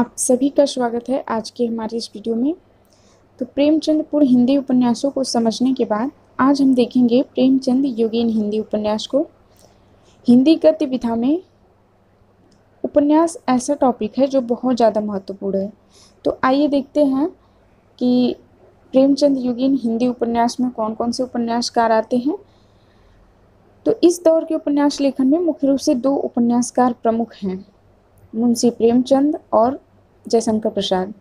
आप सभी का स्वागत है आज के हमारे इस वीडियो में। तो प्रेमचंद पूर्व हिंदी उपन्यासों को समझने के बाद आज हम देखेंगे प्रेमचंद योगेन हिंदी उपन्यास को। हिंदी गद्य विधा में उपन्यास ऐसा टॉपिक है जो बहुत ज़्यादा महत्वपूर्ण है। तो आइए देखते हैं कि प्रेमचंद योगेन हिंदी उपन्यास में कौन कौन से उपन्यासकार आते हैं। तो इस दौर के उपन्यास लेखन में मुख्य रूप से दो उपन्यासकार प्रमुख हैं, मुंशी प्रेमचंद और जयशंकर प्रसाद।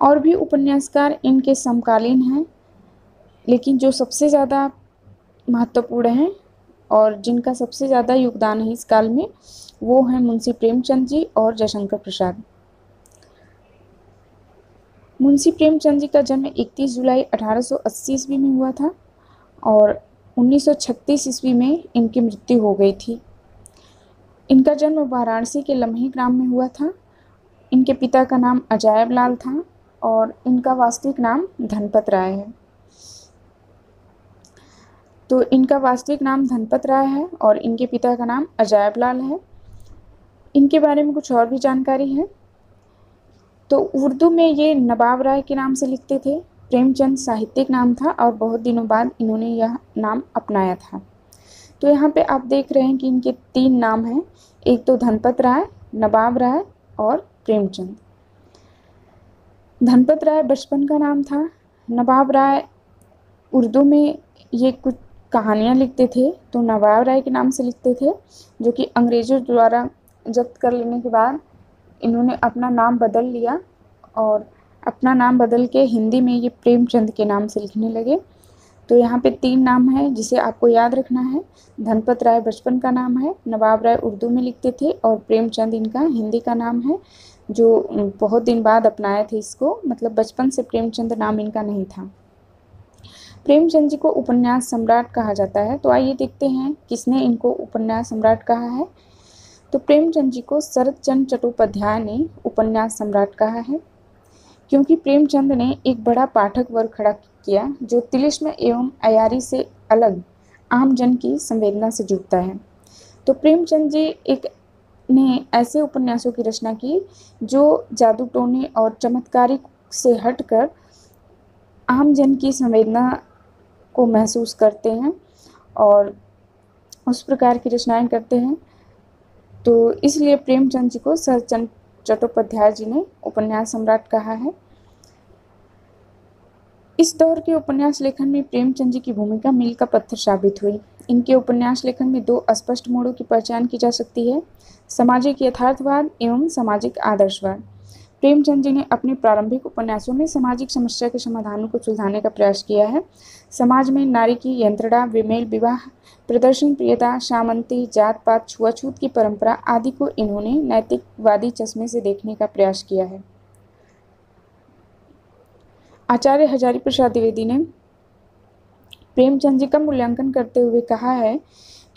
और भी उपन्यासकार इनके समकालीन हैं, लेकिन जो सबसे ज़्यादा महत्वपूर्ण हैं और जिनका सबसे ज़्यादा योगदान है इस काल में, वो हैं मुंशी प्रेमचंद जी और जयशंकर प्रसाद। मुंशी प्रेमचंद जी का जन्म 31 जुलाई 1880 ईस्वी में हुआ था और 1936 ईस्वी में इनकी मृत्यु हो गई थी। इनका जन्म वाराणसी के लम्हे ग्राम में हुआ था। इनके पिता का नाम अजायब लाल था और इनका वास्तविक नाम धनपत राय है। तो इनका वास्तविक नाम धनपत राय है और इनके पिता का नाम अजायब लाल है। इनके बारे में कुछ और भी जानकारी है। तो उर्दू में ये नवाब राय के नाम से लिखते थे। प्रेमचंद साहित्यिक नाम था और बहुत दिनों बाद इन्होंने यह नाम अपनाया था। तो यहाँ पे आप देख रहे हैं कि इनके 3 नाम हैं, एक तो धनपत राय, नवाब राय और प्रेमचंद। धनपत राय बचपन का नाम था। नवाब राय उर्दू में ये कुछ कहानियाँ लिखते थे, तो नवाब राय के नाम से लिखते थे, जो कि अंग्रेज़ों द्वारा जब्त कर लेने के बाद इन्होंने अपना नाम बदल लिया और अपना नाम बदल के हिंदी में ये प्रेमचंद के नाम से लिखने लगे। तो यहाँ पे 3 नाम है जिसे आपको याद रखना है। धनपत राय बचपन का नाम है, नवाब राय उर्दू में लिखते थे और प्रेमचंद इनका हिंदी का नाम है, जो बहुत दिन बाद अपनाए थे इसको, मतलब बचपन से प्रेमचंद नाम इनका नहीं था। प्रेमचंद जी को उपन्यास सम्राट कहा जाता है। तो आइए देखते हैं किसने इनको उपन्यास सम्राट कहा है। तो प्रेमचंद जी को शरत चंद्र चट्टोपाध्याय ने उपन्यास सम्राट कहा है, क्योंकि प्रेमचंद ने एक बड़ा पाठक वर्ग खड़ा किया जो तिलिस्म एवं अयारी से अलग आम जन की संवेदना से जुड़ता है। तो प्रेमचंद जी ने ऐसे उपन्यासों की रचना की जो जादू टोने और चमत्कारिक से हटकर आम जन की संवेदना को महसूस करते हैं और उस प्रकार की रचनाएं करते हैं। तो इसलिए प्रेमचंद जी को शरत चंद्र चट्टोपाध्याय जी ने उपन्यास सम्राट कहा है। इस दौर के उपन्यास लेखन में प्रेमचंद जी की भूमिका मील का पत्थर साबित हुई। इनके उपन्यास लेखन में 2 स्पष्ट मोड़ों की पहचान की जा सकती है, सामाजिक यथार्थवाद एवं सामाजिक आदर्शवाद। प्रेमचंद जी ने अपने प्रारंभिक उपन्यासों में सामाजिक समस्या के समाधानों को सुलझाने का प्रयास किया है। समाज में नारी की यंत्रणा, विमेल विवाह, प्रदर्शन प्रियता, सामंती, जात पात, छुआछूत की परंपरा आदि को इन्होंने नैतिकवादी चश्मे से देखने का प्रयास किया है। आचार्य हजारी प्रसाद द्विवेदी ने प्रेमचंद जी का मूल्यांकन करते हुए कहा है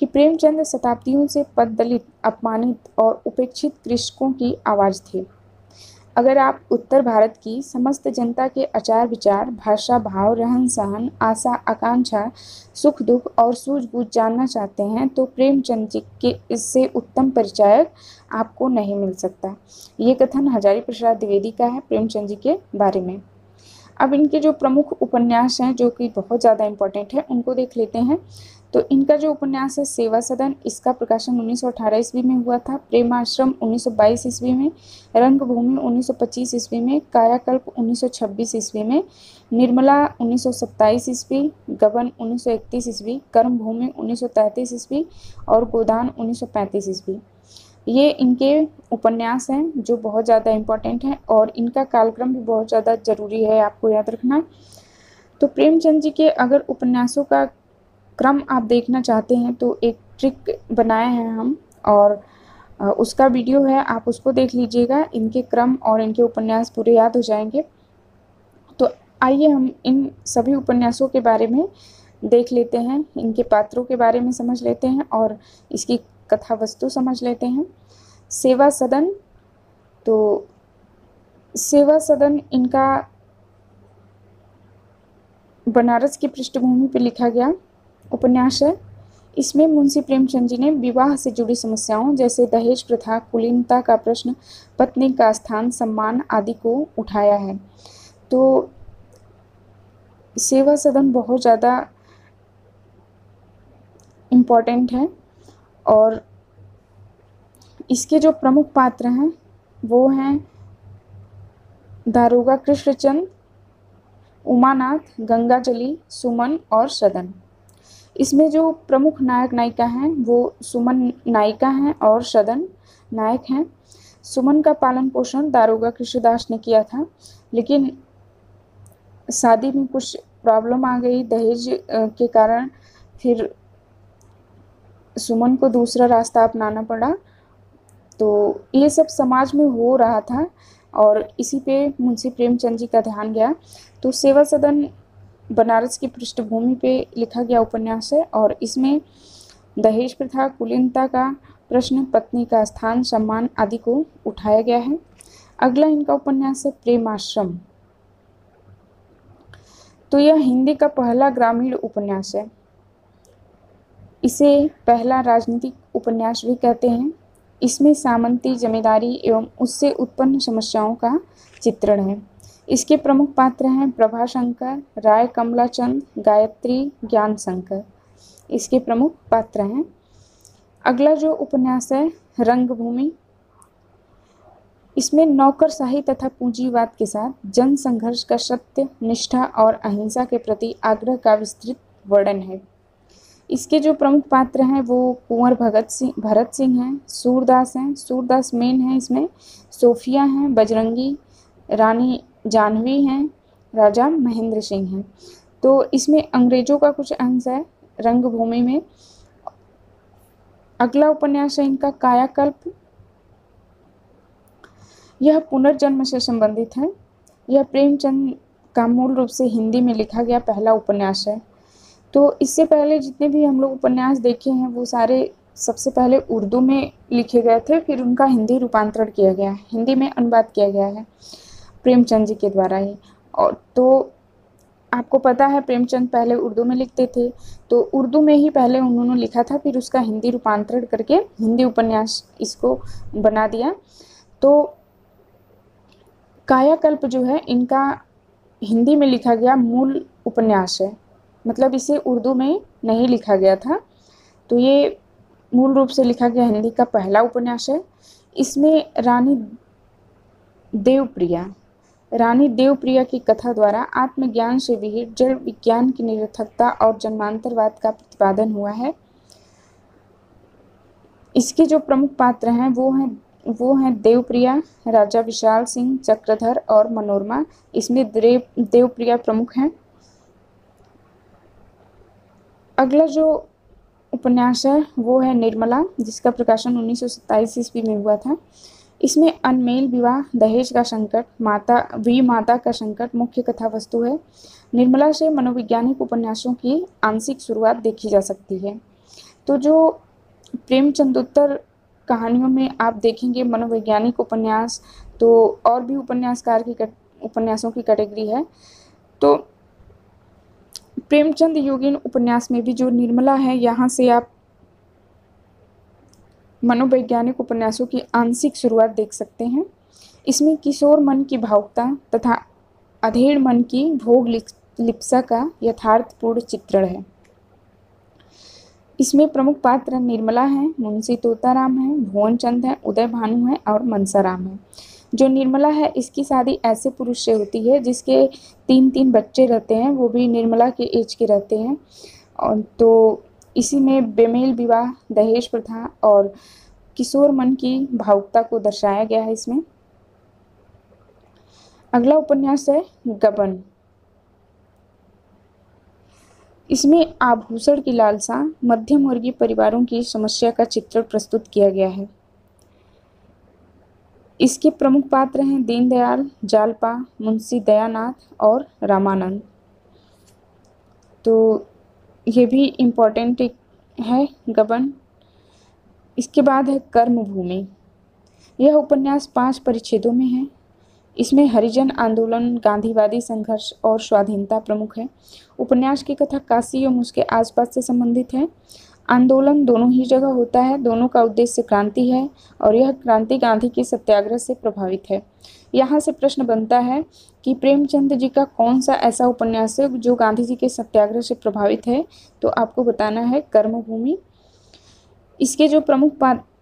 कि प्रेमचंद शताब्दियों से पददलित, अपमानित और उपेक्षित कृषकों की आवाज़ थे। अगर आप उत्तर भारत की समस्त जनता के आचार विचार, भाषा, भाव, रहन सहन, आशा आकांक्षा, सुख दुख और सूझबूझ जानना चाहते हैं तो प्रेमचंद जी के इससे उत्तम परिचायक आपको नहीं मिल सकता। ये कथन हजारी प्रसाद द्विवेदी का है प्रेमचंद जी के बारे में। अब इनके जो प्रमुख उपन्यास हैं जो कि बहुत ज़्यादा इम्पोर्टेंट है, उनको देख लेते हैं। तो इनका जो उपन्यास है सेवा सदन, इसका प्रकाशन 1918 ईस्वी में हुआ था। प्रेमाश्रम 1922 ईस्वी में, रंगभूमि 1925 ईस्वी में, कायाकल्प 1926 ईस्वी में, निर्मला 1927 ईस्वी, गबन 1931 ईस्वी, कर्मभूमि 1933 ईस्वी और गोदान 1935 ईस्वी। ये इनके उपन्यास हैं जो बहुत ज़्यादा इम्पोर्टेंट हैं और इनका कालक्रम भी बहुत ज़्यादा ज़रूरी है आपको याद रखना। तो प्रेमचंद जी के अगर उपन्यासों का क्रम आप देखना चाहते हैं तो एक ट्रिक बनाए हैं हम और उसका वीडियो है, आप उसको देख लीजिएगा। इनके क्रम और इनके उपन्यास पूरे याद हो जाएंगे। तो आइए हम इन सभी उपन्यासों के बारे में देख लेते हैं, इनके पात्रों के बारे में समझ लेते हैं और इसकी कथा वस्तु समझ लेते हैं। सेवा सदन, तो सेवा सदन इनका बनारस की पृष्ठभूमि पर लिखा गया उपन्यास है। इसमें मुंशी प्रेमचंद जी ने विवाह से जुड़ी समस्याओं जैसे दहेज प्रथा, कुलीनता का प्रश्न, पत्नी का स्थान, सम्मान आदि को उठाया है। तो सेवा सदन बहुत ज़्यादा इम्पॉर्टेंट है और इसके जो प्रमुख पात्र हैं वो हैं दारोगा कृष्णचंद, उमानाथ, गंगाजली, सुमन और सदन। इसमें जो प्रमुख नायक नायिका हैं वो सुमन नायिका हैं और सदन नायक हैं। सुमन का पालन पोषण दारोगा कृष्णदास ने किया था, लेकिन शादी में कुछ प्रॉब्लम आ गई दहेज के कारण, फिर सुमन को दूसरा रास्ता अपनाना पड़ा। तो ये सब समाज में हो रहा था और इसी पे मुंशी प्रेमचंद जी का ध्यान गया। तो सेवा सदन बनारस की पृष्ठभूमि पे लिखा गया उपन्यास है और इसमें दहेज प्रथा, कुलीनता का प्रश्न, पत्नी का स्थान, सम्मान आदि को उठाया गया है। अगला इनका उपन्यास है प्रेमाश्रम। तो यह हिंदी का पहला ग्रामीण उपन्यास है। इसे पहला राजनीतिक उपन्यास भी कहते हैं। इसमें सामंती जमींदारी एवं उससे उत्पन्न समस्याओं का चित्रण है। इसके प्रमुख पात्र हैं प्रभाशंकर, राय कमलाचंद, गायत्री, ज्ञान शंकर। इसके प्रमुख पात्र हैं। अगला जो उपन्यास है रंगभूमि। इसमें नौकरशाही तथा पूंजीवाद के साथ जन संघर्ष का सत्य, निष्ठा और अहिंसा के प्रति आग्रह का विस्तृत वर्णन है। इसके जो प्रमुख पात्र हैं वो कुंवर भरत सिंह हैं, सूरदास हैं, सूरदास मेन हैं इसमें, सोफिया हैं, बजरंगी, रानी जाह्नवी हैं, राजा महेंद्र सिंह हैं। तो इसमें अंग्रेजों का कुछ अंश है रंगभूमि में। अगला उपन्यास है इनका कायाकल्प। यह पुनर्जन्म से संबंधित है। यह प्रेमचंद का मूल रूप से हिंदी में लिखा गया पहला उपन्यास है। तो इससे पहले जितने भी हम लोग उपन्यास देखे हैं वो सारे सबसे पहले उर्दू में लिखे गए थे, फिर उनका हिंदी रूपांतरण किया गया है, हिंदी में अनुवाद किया गया है प्रेमचंद जी के द्वारा ही। और तो आपको पता है प्रेमचंद पहले उर्दू में लिखते थे, तो उर्दू में ही पहले उन्होंने लिखा था, फिर उसका हिंदी रूपांतरण करके हिंदी उपन्यास इसको बना दिया। तो कायाकल्प जो है इनका हिंदी में लिखा गया मूल उपन्यास है, मतलब इसे उर्दू में नहीं लिखा गया था। तो ये मूल रूप से लिखा गया हिंदी का पहला उपन्यास है। इसमें रानी देवप्रिया की कथा द्वारा आत्मज्ञान से विहित जड़ विज्ञान की निरर्थकता और जन्मांतरवाद का प्रतिपादन हुआ है। इसके जो प्रमुख पात्र हैं वो हैं देवप्रिया, राजा विशाल सिंह, चक्रधर और मनोरमा। इसमें देवप्रिया प्रमुख हैं। अगला जो उपन्यास है वो है निर्मला, जिसका प्रकाशन 1927 ईस्वी में हुआ था। इसमें अनमेल विवाह, दहेज का संकट, माता का संकट मुख्य कथा वस्तु है। निर्मला से मनोवैज्ञानिक उपन्यासों की आंशिक शुरुआत देखी जा सकती है। तो जो प्रेमचंदोत्तर कहानियों में आप देखेंगे मनोवैज्ञानिक उपन्यास, तो और भी उपन्यासकार की उपन्यासों की कैटेगरी है। तो प्रेमचंद योगिन उपन्यास में भी जो निर्मला है, यहाँ से आप मनोवैज्ञानिक उपन्यासों की आंशिक शुरुआत देख सकते हैं। इसमें किशोर मन की भावुकता तथा अधेड़ मन की भोग लिप्सा का यथार्थपूर्ण चित्रण है। इसमें प्रमुख पात्र निर्मला हैं, मुंशी तोताराम हैं, भुवनचंद हैं, उदय भानु हैं और मनसाराम हैं। जो निर्मला है इसकी शादी ऐसे पुरुष से होती है जिसके 3 बच्चे रहते हैं, वो भी निर्मला के एज के रहते हैं। और तो इसी में बेमेल विवाह, दहेज प्रथा और किशोर मन की भावुकता को दर्शाया गया है इसमें। अगला उपन्यास है गबन। इसमें आभूषण की लालसा, मध्यम वर्गीय परिवारों की समस्या का चित्रण प्रस्तुत किया गया है। इसके प्रमुख पात्र हैं दीनदयाल, जालपा, मुंशी दयानाथ और रामानंद। तो ये भी इम्पोर्टेंट है गबन। इसके बाद है कर्मभूमि। यह उपन्यास 5 परिच्छेदों में है। इसमें हरिजन आंदोलन, गांधीवादी संघर्ष और स्वाधीनता प्रमुख है। उपन्यास की कथा काशी एवं उसके आसपास से संबंधित है। आंदोलन दोनों ही जगह होता है, दोनों का उद्देश्य क्रांति है और यह क्रांति गांधी के सत्याग्रह से प्रभावित है। यहाँ से प्रश्न बनता है कि प्रेमचंद जी का कौन सा ऐसा उपन्यास है जो गांधी जी के सत्याग्रह से प्रभावित है, तो आपको बताना है कर्मभूमि। इसके जो प्रमुख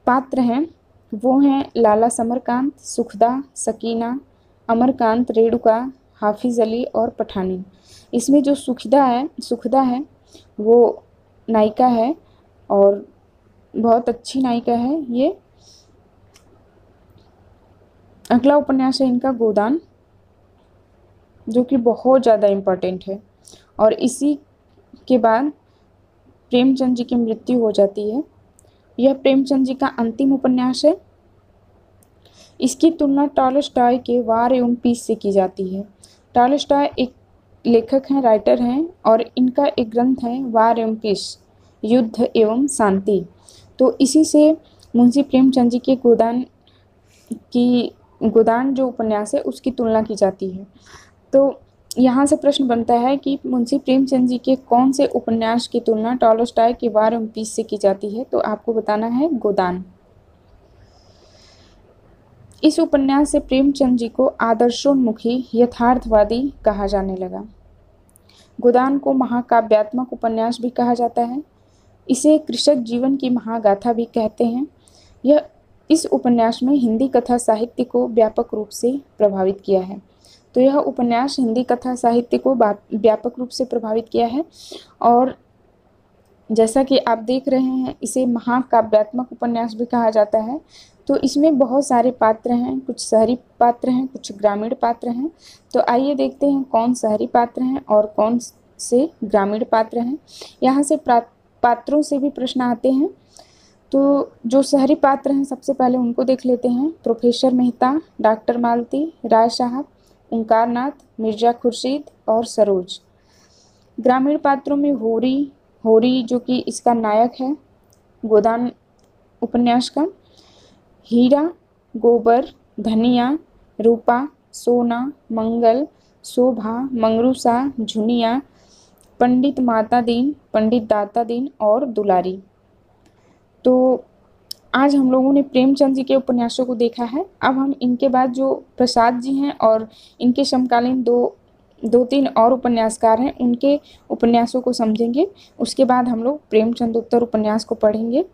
पात्र हैं वो हैं लाला समरकांत, सुखदा, सकीना, अमरकांत, रेणुका, हाफिज अली और पठानी। इसमें जो सुखदा है वो नायिका है और बहुत अच्छी नायिका है ये। अगला उपन्यास है इनका गोदान, जो कि बहुत ज़्यादा इम्पोर्टेंट है और इसी के बाद प्रेमचंद जी की मृत्यु हो जाती है। यह प्रेमचंद जी का अंतिम उपन्यास है। इसकी तुलना टॉलस्टॉय के वार एवं पीस से की जाती है। टॉलस्टॉय एक लेखक हैं, राइटर हैं और इनका एक ग्रंथ है वार एवं पीस, युद्ध एवं शांति। तो इसी से मुंशी प्रेमचंद जी के गोदान जो उपन्यास है उसकी तुलना की जाती है। तो यहाँ से प्रश्न बनता है कि मुंशी प्रेमचंद जी के कौन से उपन्यास की तुलना टॉलस्टॉय के वार एवं पीस से की जाती है, तो आपको बताना है गोदान। इस उपन्यास से प्रेमचंद जी को आदर्शोन्मुखी यथार्थवादी कहा जाने लगा। गोदान को महाकाव्यात्मक उपन्यास भी कहा जाता है। इसे कृषक जीवन की महागाथा भी कहते हैं। यह इस उपन्यास में हिंदी कथा साहित्य को व्यापक रूप से प्रभावित किया है। तो यह उपन्यास हिंदी कथा साहित्य को व्यापक रूप से प्रभावित किया है और जैसा कि आप देख रहे हैं इसे महाकाव्यात्मक उपन्यास भी कहा जाता है। तो इसमें बहुत सारे पात्र हैं, कुछ शहरी पात्र हैं, कुछ ग्रामीण पात्र हैं। तो आइए देखते हैं कौन शहरी पात्र हैं और कौन से ग्रामीण पात्र हैं। यहाँ से पात्रों से भी प्रश्न आते हैं। तो जो शहरी पात्र हैं सबसे पहले उनको देख लेते हैं। प्रोफेसर मेहता, डॉक्टर मालती, राय साहब, ओंकारनाथ, मिर्जा खुर्शीद और सरोज। ग्रामीण पात्रों में होरी जो कि इसका नायक है गोदान उपन्यास का, हीरा, गोबर, धनिया, रूपा, सोना, मंगल, शोभा, मंगरूसा, झुनिया, पंडित माता दीन, पंडित दाता दीन और दुलारी। तो आज हम लोगों ने प्रेमचंद जी के उपन्यासों को देखा है। अब हम इनके बाद जो प्रसाद जी हैं और इनके समकालीन दो तीन और उपन्यासकार हैं उनके उपन्यासों को समझेंगे। उसके बाद हम लोग प्रेमचंद उत्तर उपन्यास को पढ़ेंगे।